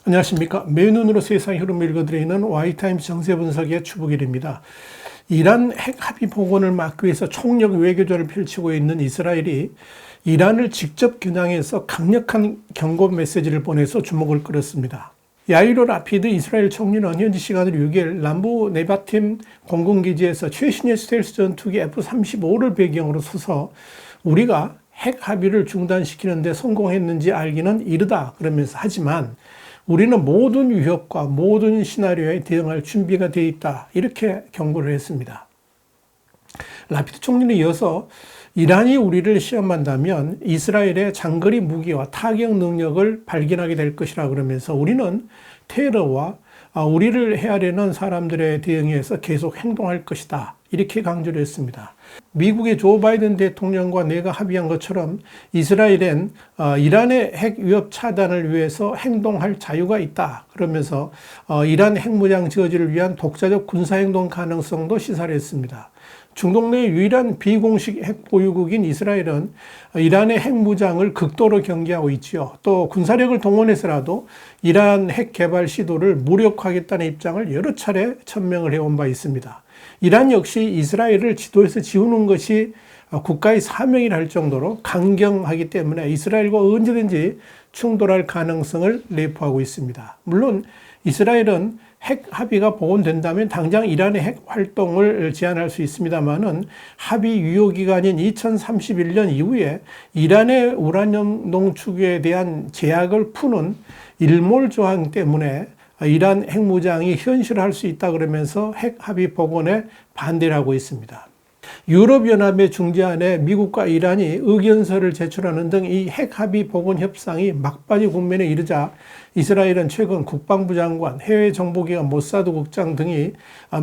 안녕하십니까. 맨눈으로 세상 흐름을 읽어드리는 Y타임스 정세분석의 추부길입니다. 이란 핵 합의 복원을 막기 위해서 총력 외교전을 펼치고 있는 이스라엘이 이란을 직접 겨냥해서 강력한 경고 메시지를 보내서 주목을 끌었습니다. 야이로 라피드 이스라엘 총리는 현지 시간으로 6일 남부 네바팀 공군기지에서 최신의 스텔스 전투기 F-35를 배경으로 서서 우리가 핵 합의를 중단시키는 데 성공했는지 알기는 이르다 그러면서, 하지만 우리는 모든 위협과 모든 시나리오에 대응할 준비가 되어 있다, 이렇게 경고를 했습니다. 라피드 총리는 이어서 이란이 우리를 시험한다면 이스라엘의 장거리 무기와 타격 능력을 발견하게 될 것이라 그러면서 우리는 테러와 우리를 헤아리는 사람들에 대응해서 계속 행동할 것이다, 이렇게 강조를 했습니다. 미국의 조 바이든 대통령과 내가 합의한 것처럼 이스라엘엔 이란의 핵 위협 차단을 위해서 행동할 자유가 있다, 그러면서 이란 핵무장 저지를 위한 독자적 군사행동 가능성도 시사를 했습니다. 중동 내 유일한 비공식 핵 보유국인 이스라엘은 이란의 핵무장을 극도로 경계하고 있지요. 또 군사력을 동원해서라도 이란 핵 개발 시도를 무력화하겠다는 입장을 여러 차례 천명을 해온 바 있습니다. 이란 역시 이스라엘을 지도에서 지우는 것이 국가의 사명이라 할 정도로 강경하기 때문에 이스라엘과 언제든지 충돌할 가능성을 내포하고 있습니다. 물론 이스라엘은 핵 합의가 복원된다면 당장 이란의 핵 활동을 제한할 수 있습니다만은 합의 유효기간인 2031년 이후에 이란의 우라늄 농축에 대한 제약을 푸는 일몰 조항 때문에 이란 핵무장이 현실화할 수 있다 그러면서 핵 합의 복원에 반대를 하고 있습니다. 유럽연합의 중재안에 미국과 이란이 의견서를 제출하는 등 이 핵 합의 복원 협상이 막바지 국면에 이르자 이스라엘은 최근 국방부 장관, 해외 정보기관 모사드 국장 등이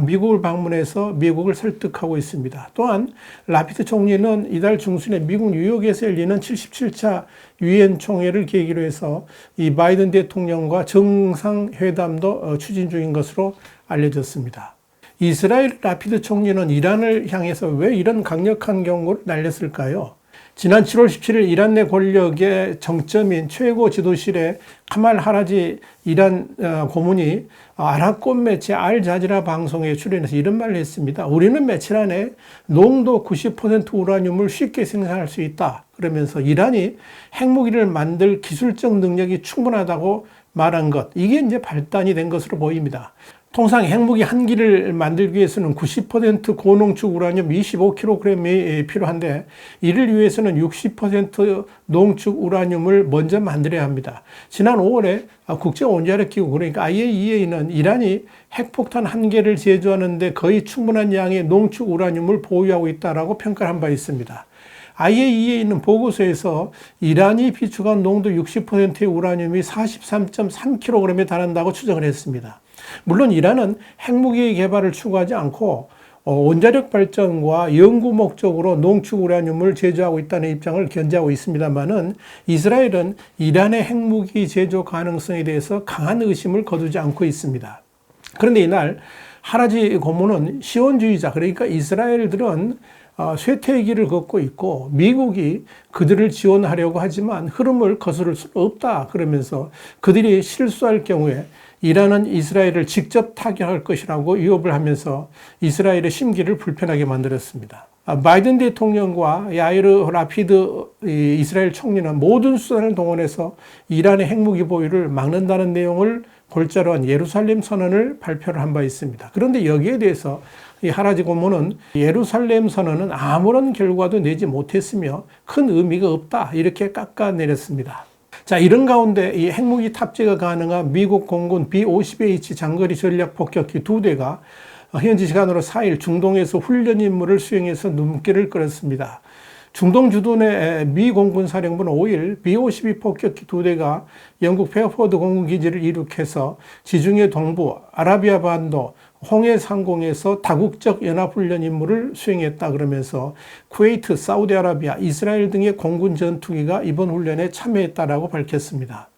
미국을 방문해서 미국을 설득하고 있습니다. 또한 라피드 총리는 이달 중순에 미국 뉴욕에서 열리는 77차 유엔 총회를 계기로 해서 이 바이든 대통령과 정상회담도 추진 중인 것으로 알려졌습니다. 이스라엘 라피드 총리는 이란을 향해서 왜 이런 강력한 경고를 날렸을까요? 지난 7월 17일 이란 내 권력의 정점인 최고 지도실의 카말 하라지 이란 고문이 아랍권 매체 알자지라 방송에 출연해서 이런 말을 했습니다. 우리는 며칠 안에 농도 90% 우라늄을 쉽게 생산할 수 있다, 그러면서 이란이 핵무기를 만들 기술적 능력이 충분하다고 말한 것, 이게 이제 발단이 된 것으로 보입니다. 통상 핵무기 한 기를 만들기 위해서는 90% 고농축 우라늄 25kg이 필요한데 이를 위해서는 60% 농축 우라늄을 먼저 만들어야 합니다. 지난 5월에 국제원자력기구, 그러니까 IAEA는 이란이 핵폭탄 한 개를 제조하는데 거의 충분한 양의 농축 우라늄을 보유하고 있다고 평가를 한 바 있습니다. IAEA는 보고서에서 이란이 비축한 농도 60%의 우라늄이 43.3kg에 달한다고 추정을 했습니다. 물론 이란은 핵무기 개발을 추구하지 않고 원자력 발전과 연구 목적으로 농축 우라늄을 제조하고 있다는 입장을 견지하고 있습니다만은 이스라엘은 이란의 핵무기 제조 가능성에 대해서 강한 의심을 거두지 않고 있습니다. 그런데 이날 하라지 고문은 시온주의자, 그러니까 이스라엘들은 쇠퇴기를 걷고 있고 미국이 그들을 지원하려고 하지만 흐름을 거스를 수 없다, 그러면서 그들이 실수할 경우에 이란은 이스라엘을 직접 타격할 것이라고 위협을 하면서 이스라엘의 심기를 불편하게 만들었습니다. 바이든 대통령과 야이르 라피드 이스라엘 총리는 모든 수단을 동원해서 이란의 핵무기 보유를 막는다는 내용을 골자로 한 예루살렘 선언을 발표를 한 바 있습니다. 그런데 여기에 대해서 이 하라지 고문은 예루살렘 선언은 아무런 결과도 내지 못했으며 큰 의미가 없다, 이렇게 깎아내렸습니다. 자, 이런 가운데 이 핵무기 탑재가 가능한 미국 공군 B-50H 장거리 전략 폭격기 2대가 현지 시간으로 4일 중동에서 훈련 임무를 수행해서 눈길을 끌었습니다. 중동 주둔의 미 공군 사령부는 5일 B-52 폭격기 2대가 영국 페어포드 공군기지를 이륙해서 지중해 동부, 아라비아 반도, 홍해 상공에서 다국적 연합훈련 임무를 수행했다 그러면서 쿠웨이트, 사우디아라비아, 이스라엘 등의 공군 전투기가 이번 훈련에 참여했다라고 밝혔습니다.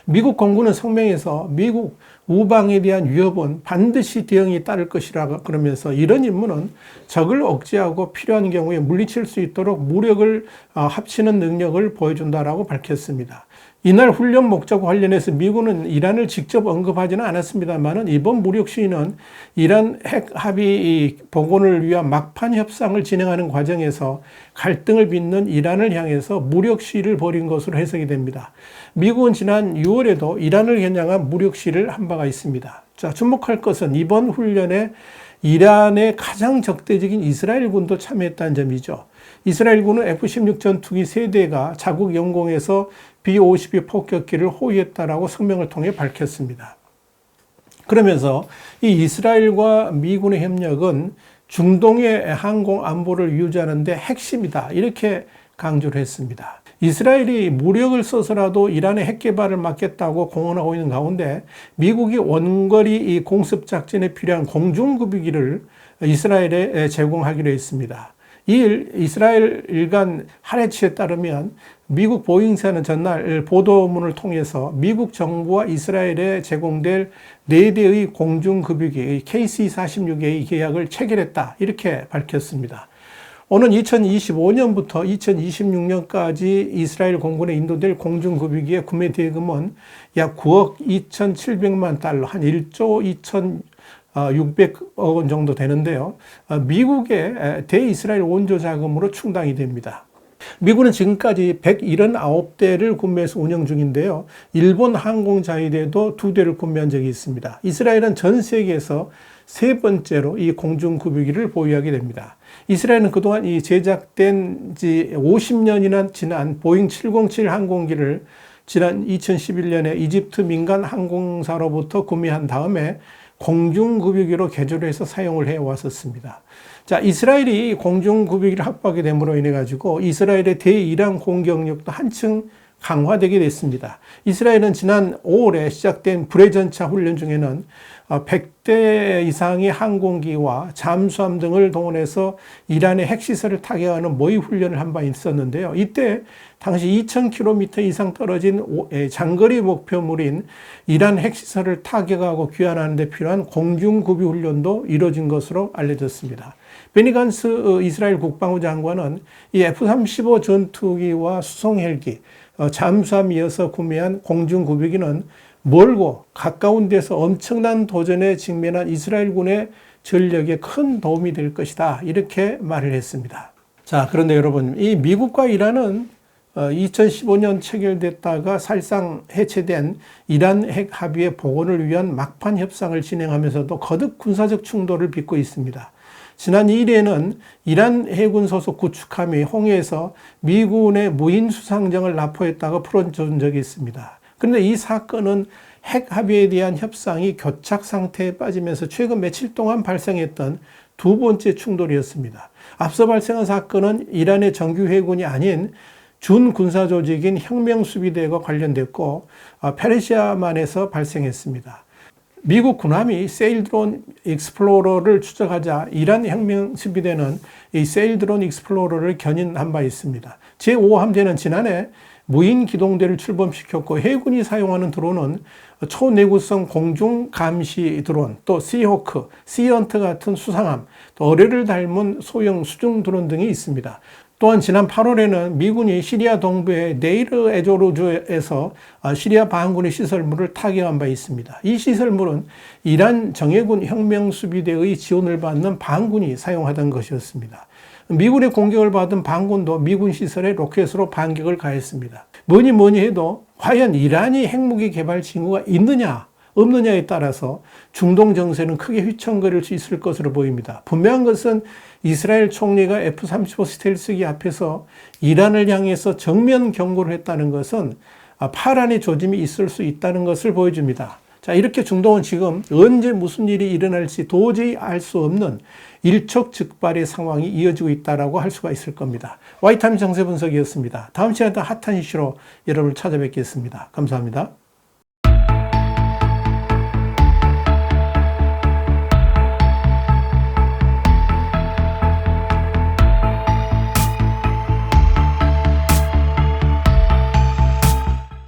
미국 공군은 성명에서 미국 우방에 대한 위협은 반드시 대응이 따를 것이라 그러면서 이런 임무는 적을 억제하고 필요한 경우에 물리칠 수 있도록 무력을 합치는 능력을 보여준다라고 밝혔습니다. 이날 훈련 목적과 관련해서 미군은 이란을 직접 언급하지는 않았습니다만 이번 무력 시위는 이란 핵 합의 복원을 위한 막판 협상을 진행하는 과정에서 갈등을 빚는 이란을 향해서 무력 시위를 벌인 것으로 해석이 됩니다. 미국은 지난 6월에도 이란을 겨냥한 무력 시위를 한 바가 있습니다. 자, 주목할 것은 이번 훈련에 이란의 가장 적대적인 이스라엘군도 참여했다는 점이죠. 이스라엘군은 F-16 전투기 3대가 자국 영공에서 B-52 폭격기를 호위했다라고 성명을 통해 밝혔습니다. 그러면서 이 이스라엘과 미군의 협력은 중동의 항공 안보를 유지하는 데 핵심이다. 이렇게 강조를 했습니다. 이스라엘이 무력을 써서라도 이란의 핵 개발을 막겠다고 공언하고 있는 가운데 미국이 원거리 공습 작전에 필요한 공중급유기를 이스라엘에 제공하기로 했습니다. 이스라엘 일간 하레츠에 따르면 미국 보잉사는 전날 보도문을 통해서 미국 정부와 이스라엘에 제공될 4대의 공중급유기 KC-46A 계약을 체결했다. 이렇게 밝혔습니다. 오는 2025년부터 2026년까지 이스라엘 공군에 인도될 공중급유기의 구매 대금은 약 9억 2,700만 달러, 한 1조 2,600억 원 정도 되는데요. 미국의 대이스라엘 원조 자금으로 충당이 됩니다. 미군은 지금까지 179대를 구매해서 운영 중인데요. 일본 항공자위대도 2대를 구매한 적이 있습니다. 이스라엘은 전 세계에서 3번째로 이 공중급유기를 보유하게 됩니다. 이스라엘은 그동안 이 제작된 지 50년이나 지난 보잉 707 항공기를 지난 2011년에 이집트 민간 항공사로부터 구매한 다음에 공중급유기로 개조해서 사용을 해왔었습니다. 자, 이스라엘이 공중급유기를 확보하게 됨으로 인해 가지고 이스라엘의 대이란 공격력도 한층 강화되게 됐습니다. 이스라엘은 지난 5월에 시작된 불회전차 훈련 중에는 100대 이상의 항공기와 잠수함 등을 동원해서 이란의 핵시설을 타격하는 모의 훈련을 한 바 있었는데요. 이때 당시 2,000km 이상 떨어진 장거리 목표물인 이란 핵시설을 타격하고 귀환하는 데 필요한 공중급유 훈련도 이루어진 것으로 알려졌습니다. 베니 간츠 이스라엘 국방부 장관은 이 F-35 전투기와 수송헬기, 잠수함 이어서 구매한 공중급유기는 멀고 가까운 데서 엄청난 도전에 직면한 이스라엘군의 전력에 큰 도움이 될 것이다. 이렇게 말을 했습니다. 자, 그런데 여러분, 이 미국과 이란은 2015년 체결됐다가 사실상 해체된 이란 핵 합의의 복원을 위한 막판 협상을 진행하면서도 거듭 군사적 충돌을 빚고 있습니다. 지난 2일에는 이란 해군 소속 구축함이 홍해에서 미군의 무인 수상정을 납포했다가 풀어준 적이 있습니다. 그런데 이 사건은 핵 합의에 대한 협상이 교착 상태에 빠지면서 최근 며칠 동안 발생했던 2번째 충돌이었습니다. 앞서 발생한 사건은 이란의 정규 해군이 아닌 준군사 조직인 혁명수비대가 관련됐고 페르시아만에서 발생했습니다. 미국 군함이 세일드론 익스플로러를 추적하자 이란 혁명수비대는 이 세일드론 익스플로러를 견인한 바 있습니다. 제5함대는 지난해 무인 기동대를 출범시켰고 해군이 사용하는 드론은 초내구성 공중 감시 드론, 또 시호크, 시헌트 같은 수상함, 또 어뢰를 닮은 소형 수중 드론 등이 있습니다. 또한 지난 8월에는 미군이 시리아 동부의 네이르 에조르주에서 시리아 반군의 시설물을 타격한 바 있습니다. 이 시설물은 이란 정예군 혁명수비대의 지원을 받는 반군이 사용하던 것이었습니다. 미군의 공격을 받은 반군도 미군 시설에 로켓으로 반격을 가했습니다. 뭐니 해도 과연 이란이 핵무기 개발 징후가 있느냐 없느냐에 따라서 중동 정세는 크게 휘청거릴 수 있을 것으로 보입니다. 분명한 것은 이스라엘 총리가 F-35 스텔스기 앞에서 이란을 향해서 정면 경고를 했다는 것은 파란의 조짐이 있을 수 있다는 것을 보여줍니다. 자, 이렇게 중동은 지금 언제 무슨 일이 일어날지 도저히 알 수 없는 일촉즉발의 상황이 이어지고 있다고 할 수가 있을 겁니다. 와이타임 정세 분석이었습니다. 다음 시간에 또 핫한 이슈로 여러분을 찾아뵙겠습니다. 감사합니다.